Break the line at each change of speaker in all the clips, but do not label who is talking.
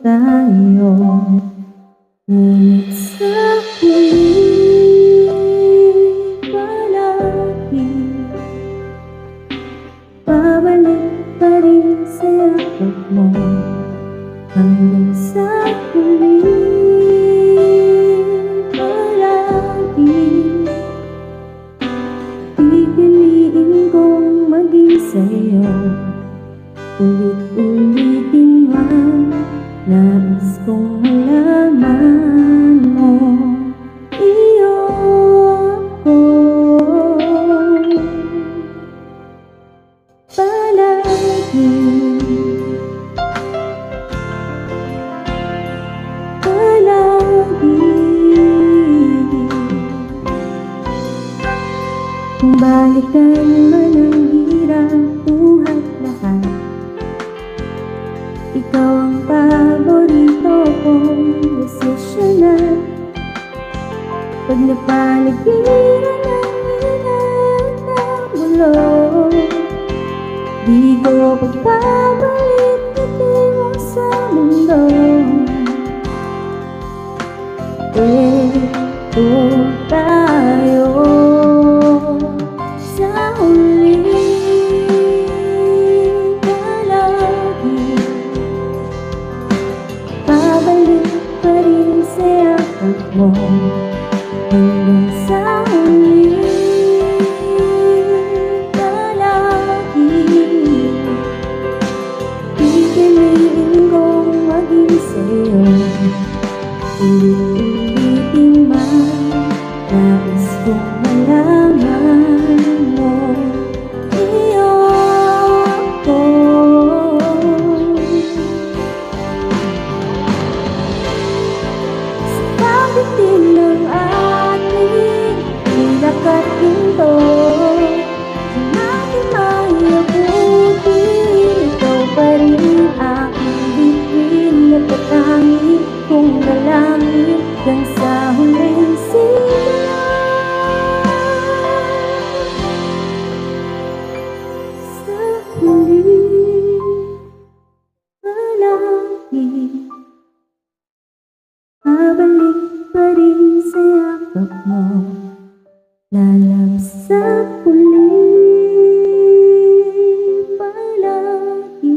tayo. Ngunit sa huli palagi babalik pa rin sa yakap mo. Hanggang sa huli palagi pipiliin kong maging sa'yo. Ulit-ulitin man, nais kong malaman mo, iyo ko palagi. Palagi kung balikan man ang hirap, buhat lahat, ikaw ang paborito kong desisyonan. Pag napaligiran ang ilan ng mulo, di ko pagbabalik ngiti mo sa mundo. Ito tayo sa huli palagi, babalik pa rin sa yakap mo. Hanggang sa huli palagi pipiliin kong maging sa'yo. Ulit-ulitin man, nais kong malaman mo, iyo ko. Sa pagdating ng ating hilak at ginto, di natin maiabuti, ikaw pa rin aking bituin at katangi kong dalangin hanggang sa huling simula. Sa huli palagi babalik pa rin sa yakap mo. Lalabas sa huli palagi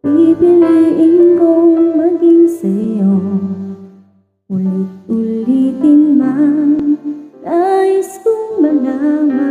pipiliin kong maging sa'yo. Ulit-ulitin man, nais kong malaman